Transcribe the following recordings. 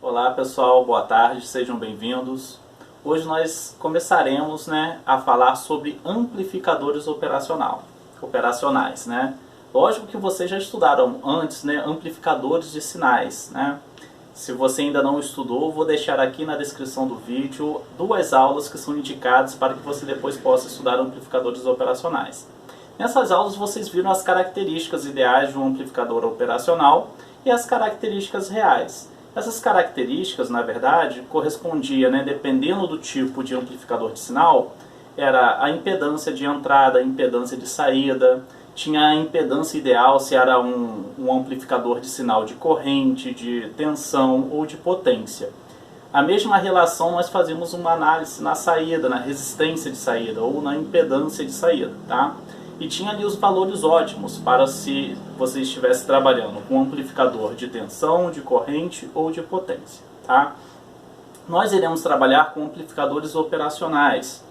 Olá pessoal, boa tarde, sejam bem-vindos. Hoje nós começaremos a falar sobre amplificadores operacionais. Lógico que vocês já estudaram antes amplificadores de sinais. Se você ainda não estudou, vou deixar aqui na descrição do vídeo duas aulas que são indicadas para que você depois possa estudar amplificadores operacionais. Nessas aulas vocês viram as características ideais de um amplificador operacional e as características reais. Essas características, na verdade, correspondiam, dependendo do tipo de amplificador de sinal, era a impedância de entrada, a impedância de saída, tinha a impedância ideal se era um amplificador de sinal de corrente, de tensão ou de potência. A mesma relação nós fazemos uma análise na saída, na resistência de saída ou na impedância de saída, tá? E tinha ali os valores ótimos para se você estivesse trabalhando com um amplificador de tensão, de corrente ou de potência, tá? Nós iremos trabalhar com amplificadores operacionais.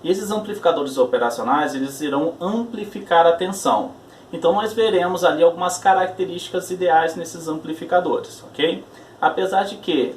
E esses amplificadores operacionais, eles irão amplificar a tensão. Então nós veremos ali algumas características ideais nesses amplificadores, ok? Apesar de que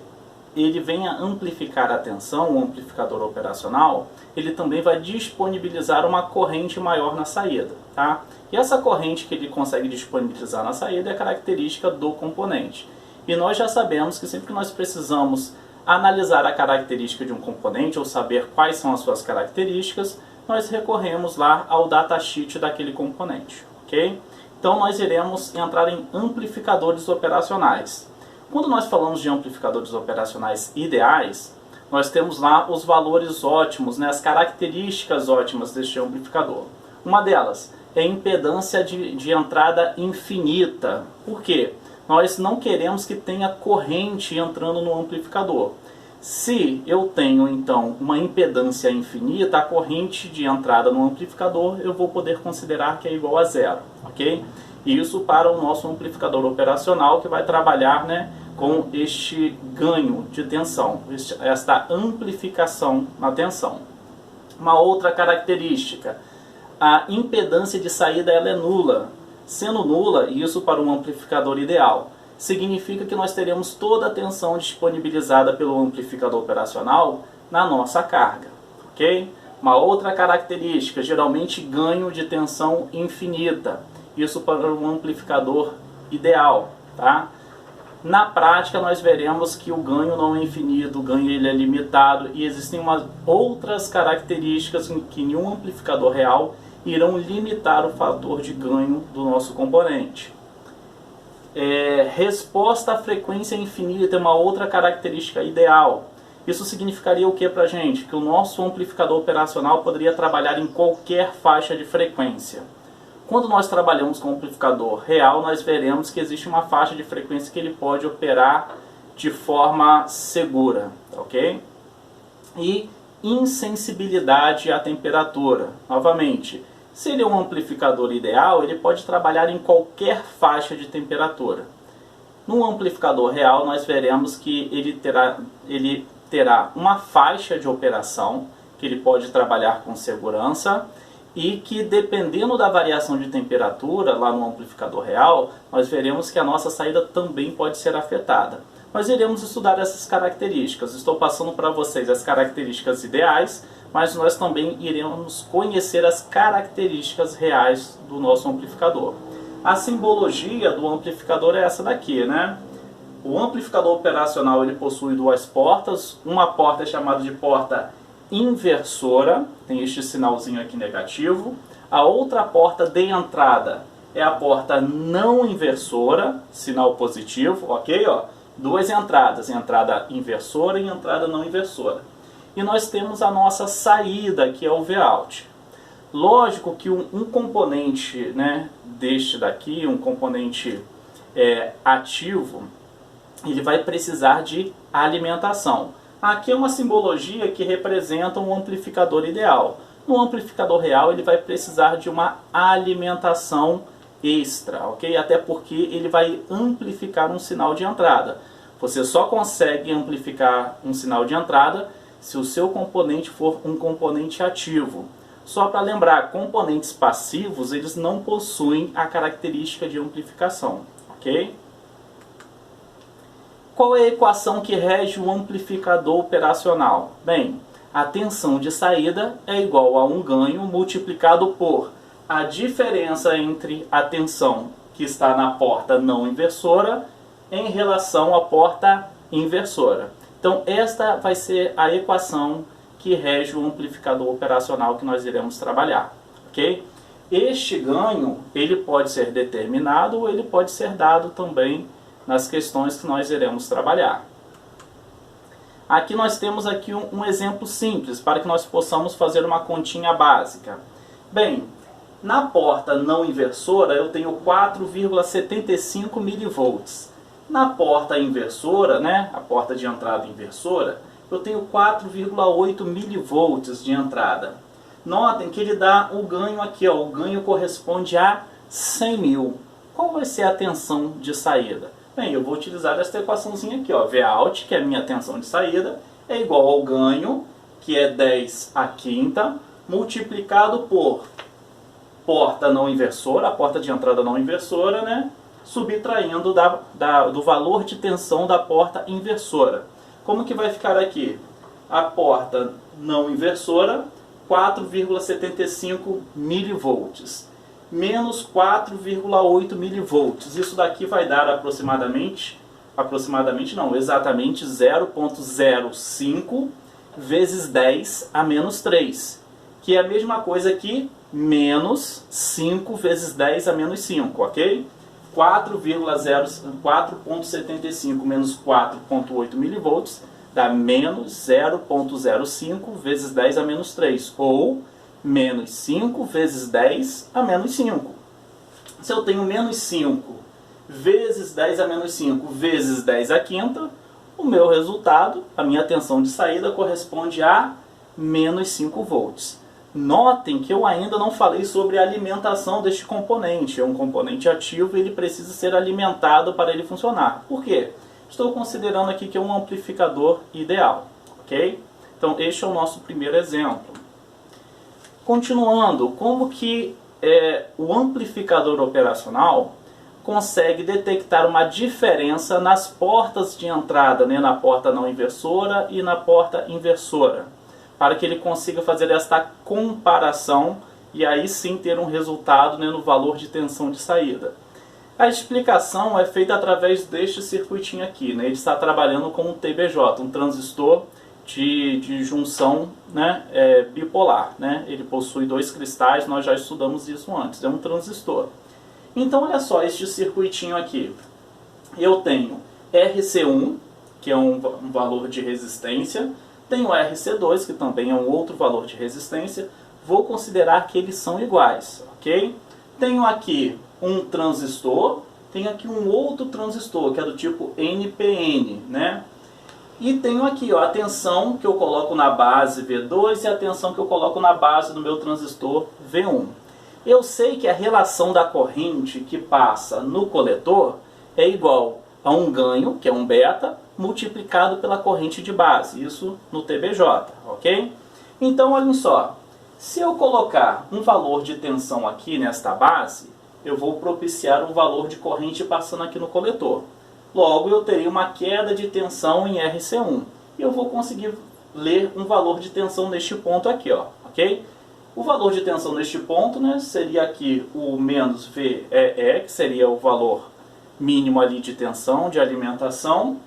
ele venha amplificar a tensão, o amplificador operacional, ele também vai disponibilizar uma corrente maior na saída, tá? E essa corrente que ele consegue disponibilizar na saída é característica do componente. E nós já sabemos que sempre que nós precisamos analisar a característica de um componente ou saber quais são as suas características, nós recorremos lá ao datasheet daquele componente, ok? Então nós iremos entrar em amplificadores operacionais. Quando nós falamos de amplificadores operacionais ideais, nós temos lá os valores ótimos, as características ótimas deste amplificador. Uma delas é a impedância de entrada infinita. Por quê? Nós não queremos que tenha corrente entrando no amplificador. Se eu tenho, então, uma impedância infinita, a corrente de entrada no amplificador eu vou poder considerar que é igual a zero, ok? Isso para o nosso amplificador operacional que vai trabalhar com este ganho de tensão, esta amplificação na tensão. Uma outra característica, a impedância de saída ela é nula. Sendo nula, isso para um amplificador ideal, significa que nós teremos toda a tensão disponibilizada pelo amplificador operacional na nossa carga, ok? Uma outra característica, geralmente ganho de tensão infinita. Isso para um amplificador ideal, tá? Na prática nós veremos que o ganho não é infinito, o ganho ele é limitado e existem outras características que em um amplificador real irão limitar o fator de ganho do nosso componente. Resposta à frequência infinita é uma outra característica ideal. Isso significaria o que para a gente? Que o nosso amplificador operacional poderia trabalhar em qualquer faixa de frequência. Quando nós trabalhamos com um amplificador real, nós veremos que existe uma faixa de frequência que ele pode operar de forma segura, ok? E insensibilidade à temperatura. Novamente, se ele é um amplificador ideal, ele pode trabalhar em qualquer faixa de temperatura. No amplificador real, nós veremos que ele terá uma faixa de operação, que ele pode trabalhar com segurança, e que dependendo da variação de temperatura lá no amplificador real, nós veremos que a nossa saída também pode ser afetada. Nós iremos estudar essas características. Estou passando para vocês as características ideais, mas nós também iremos conhecer as características reais do nosso amplificador. A simbologia do amplificador é essa daqui, O amplificador operacional ele possui duas portas. Uma porta é chamada de porta inversora, tem este sinalzinho aqui negativo. A outra porta de entrada é a porta não inversora, sinal positivo, ok? Duas entradas, entrada inversora e entrada não inversora. E nós temos a nossa saída, que é o Vout. Lógico que um componente deste daqui, um componente ativo, ele vai precisar de alimentação. Aqui é uma simbologia que representa um amplificador ideal. No amplificador real ele vai precisar de uma alimentação extra, ok? Até porque ele vai amplificar um sinal de entrada. Você só consegue amplificar um sinal de entrada se o seu componente for um componente ativo. Só para lembrar, componentes passivos eles não possuem a característica de amplificação, ok? Qual é a equação que rege o amplificador operacional? Bem, a tensão de saída é igual a um ganho multiplicado por a diferença entre a tensão que está na porta não inversora em relação à porta inversora. Então, esta vai ser a equação que rege o amplificador operacional que nós iremos trabalhar, ok? Este ganho, ele pode ser determinado ou ele pode ser dado também nas questões que nós iremos trabalhar. Aqui nós temos aqui um exemplo simples para que nós possamos fazer uma continha básica. Bem, na porta não inversora eu tenho 4,75 mV. Na porta inversora, né, a porta de entrada inversora, eu tenho 4,8 mV de entrada. Notem que ele dá o ganho aqui, ó, o ganho corresponde a 100 mil. Qual vai ser a tensão de saída? Bem, eu vou utilizar esta equaçãozinha aqui, ó, Vout, que é a minha tensão de saída, é igual ao ganho, que é 10 à quinta, multiplicado por porta não inversora, a porta de entrada não inversora, né, subtraindo do valor de tensão da porta inversora. Como que vai ficar aqui? A porta não inversora, 4,75 mV. Menos 4,8 mV. Isso daqui vai dar exatamente 0,05 vezes 10 a menos 3, que é a mesma coisa que menos 5 vezes 10 a menos 5, ok? 4,75 menos 4,8 mV dá menos 0,05 vezes 10 a menos 3, ou menos 5 vezes 10 a menos 5. Se eu tenho menos 5 vezes 10 a menos 5 vezes 10 à quinta, o meu resultado, a minha tensão de saída, corresponde a menos 5 volts. Notem que eu ainda não falei sobre a alimentação deste componente. É um componente ativo e ele precisa ser alimentado para ele funcionar. Por quê? Estou considerando aqui que é um amplificador ideal, ok? Então este é o nosso primeiro exemplo. Continuando, como que o amplificador operacional consegue detectar uma diferença nas portas de entrada, né, na porta não inversora e na porta inversora, para que ele consiga fazer esta comparação e aí sim ter um resultado, né, no valor de tensão de saída. A explicação é feita através deste circuitinho aqui, né? Ele está trabalhando com um TBJ, um transistor de junção, né, bipolar, né? Ele possui dois cristais, nós já estudamos isso antes, é um transistor. Então olha só este circuitinho aqui. Eu tenho RC1, que é um valor de resistência, tenho RC2, que também é um outro valor de resistência. Vou considerar que eles são iguais, ok? Tenho aqui um transistor, tenho aqui um outro transistor, que é do tipo NPN, né? E tenho aqui, ó, a tensão que eu coloco na base V2 e a tensão que eu coloco na base do meu transistor V1. Eu sei que a relação da corrente que passa no coletor é igual a um ganho, que é um beta, multiplicado pela corrente de base, isso no TBJ, ok? Então, olhem só, se eu colocar um valor de tensão aqui nesta base, eu vou propiciar um valor de corrente passando aqui no coletor. Logo, eu terei uma queda de tensão em RC1. E eu vou conseguir ler um valor de tensão neste ponto aqui, ó, ok? O valor de tensão neste ponto, né, seria aqui o menos VEE, que seria o valor mínimo ali de tensão, de alimentação,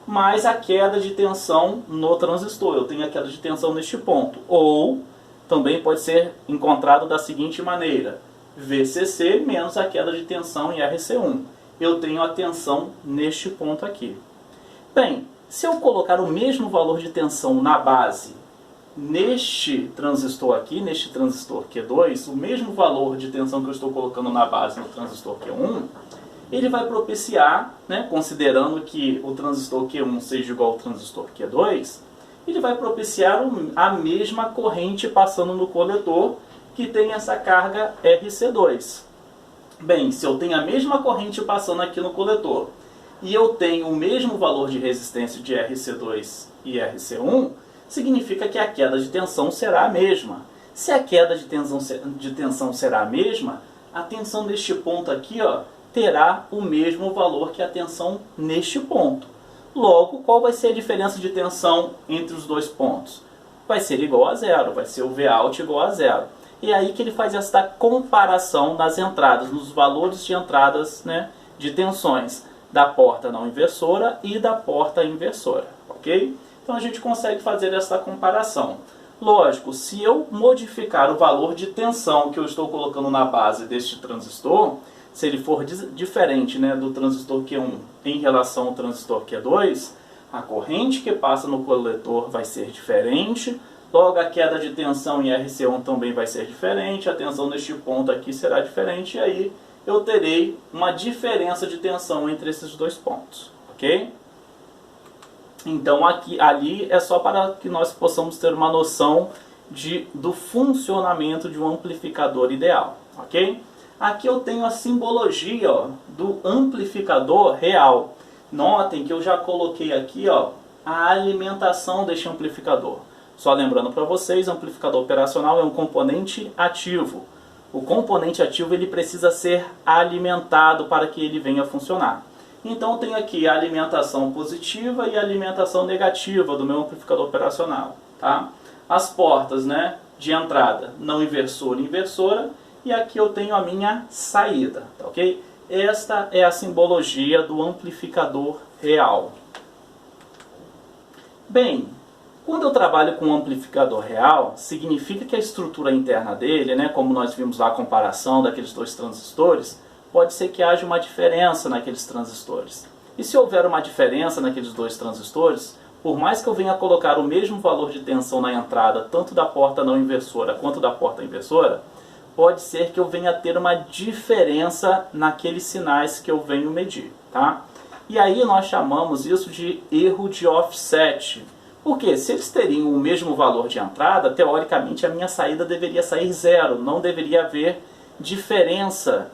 mais a queda de tensão no transistor. Eu tenho a queda de tensão neste ponto. Ou, também pode ser encontrado da seguinte maneira: VCC menos a queda de tensão em RC1. Eu tenho a tensão neste ponto aqui. Bem, se eu colocar o mesmo valor de tensão na base neste transistor aqui, neste transistor Q2, o mesmo valor de tensão que eu estou colocando na base no transistor Q1, ele vai propiciar, né, considerando que o transistor Q1 seja igual ao transistor Q2, ele vai propiciar a mesma corrente passando no coletor que tem essa carga RC2. Bem, se eu tenho a mesma corrente passando aqui no coletor e eu tenho o mesmo valor de resistência de RC2 e RC1, significa que a queda de tensão será a mesma. Se a queda de tensão será a mesma, a tensão deste ponto aqui, ó, terá o mesmo valor que a tensão neste ponto. Logo, qual vai ser a diferença de tensão entre os dois pontos? Vai ser igual a zero, vai ser o Vout igual a zero. E é aí que ele faz essa comparação nas entradas, nos valores de entradas, né, de tensões da porta não inversora e da porta inversora, ok? Então a gente consegue fazer essa comparação. Lógico, se eu modificar o valor de tensão que eu estou colocando na base deste transistor, se ele for diferente, né, do transistor Q1 em relação ao transistor Q2, a corrente que passa no coletor vai ser diferente, logo a queda de tensão em RC1 também vai ser diferente, a tensão neste ponto aqui será diferente, e aí eu terei uma diferença de tensão entre esses dois pontos, ok? Então ali é só para que nós possamos ter uma noção do funcionamento de um amplificador ideal, ok? Aqui eu tenho a simbologia, ó, do amplificador real. Notem que eu já coloquei aqui, ó, a alimentação deste amplificador. Só lembrando para vocês, o amplificador operacional é um componente ativo. O componente ativo ele precisa ser alimentado para que ele venha a funcionar. Então eu tenho aqui a alimentação positiva e a alimentação negativa do meu amplificador operacional. Tá? As portas, né, de entrada não inversora e inversora. E aqui eu tenho a minha saída, tá, ok? Esta é a simbologia do amplificador real. Bem, quando eu trabalho com um amplificador real, significa que a estrutura interna dele, né, como nós vimos lá a comparação daqueles dois transistores, pode ser que haja uma diferença naqueles transistores. E se houver uma diferença naqueles dois transistores, por mais que eu venha colocar o mesmo valor de tensão na entrada, tanto da porta não inversora quanto da porta inversora, pode ser que eu venha a ter uma diferença naqueles sinais que eu venho medir, tá? E aí nós chamamos isso de erro de offset. Porque se eles teriam o mesmo valor de entrada, teoricamente a minha saída deveria sair zero, não deveria haver diferença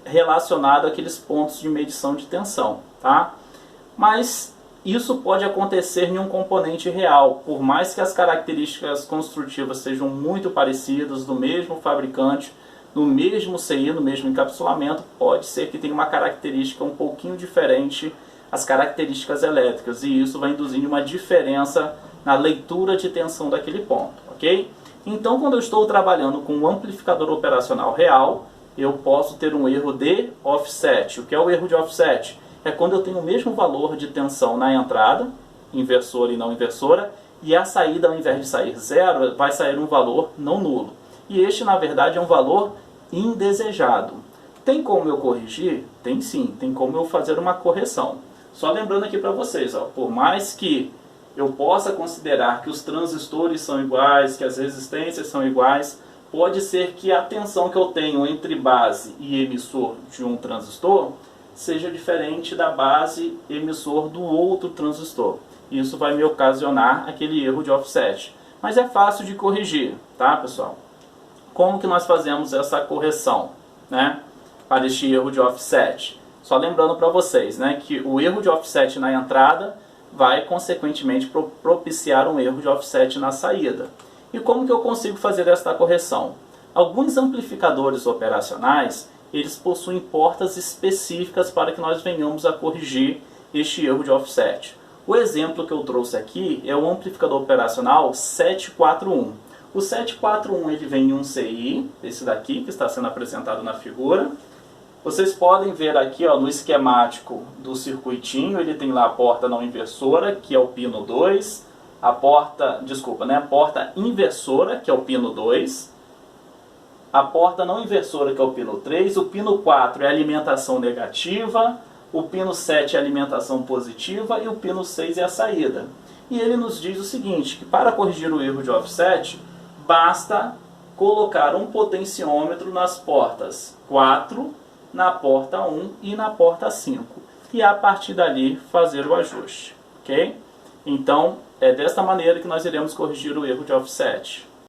relacionada àqueles pontos de medição de tensão, tá? Mas isso pode acontecer em um componente real, por mais que as características construtivas sejam muito parecidas, do mesmo fabricante, no mesmo CI, no mesmo encapsulamento, pode ser que tenha uma característica um pouquinho diferente, as características elétricas, e isso vai induzir uma diferença na leitura de tensão daquele ponto, ok? Então, quando eu estou trabalhando com um amplificador operacional real, eu posso ter um erro de offset. O que é o erro de offset? É quando eu tenho o mesmo valor de tensão na entrada, inversora e não inversora, e a saída, ao invés de sair zero, vai sair um valor não nulo. E este, na verdade, é um valor indesejado. Tem como eu corrigir? Tem sim, tem como eu fazer uma correção. Só lembrando aqui para vocês, ó, por mais que eu possa considerar que os transistores são iguais, que as resistências são iguais, pode ser que a tensão que eu tenho entre base e emissor de um transistor seja diferente da base emissor do outro transistor. Isso vai me ocasionar aquele erro de offset. Mas é fácil de corrigir, tá, pessoal? Como que nós fazemos essa correção, né, para este erro de offset? Só lembrando para vocês, né, que o erro de offset na entrada vai, consequentemente, propiciar um erro de offset na saída. E como que eu consigo fazer esta correção? Alguns amplificadores operacionais, eles possuem portas específicas para que nós venhamos a corrigir este erro de offset. O exemplo que eu trouxe aqui é o amplificador operacional 741. O 741 ele vem em um CI, esse daqui que está sendo apresentado na figura. Vocês podem ver aqui, ó, no esquemático do circuitinho, ele tem lá a porta não inversora, que é o pino 2, a porta inversora, que é o pino 2, a porta não inversora, que é o pino 3, o pino 4 é alimentação negativa, o pino 7 é alimentação positiva e o pino 6 é a saída. E ele nos diz o seguinte, que para corrigir o erro de offset, basta colocar um potenciômetro nas portas 4, na porta 1 e na porta 5. E a partir dali fazer o ajuste, ok? Então, é desta maneira que nós iremos corrigir o erro de offset.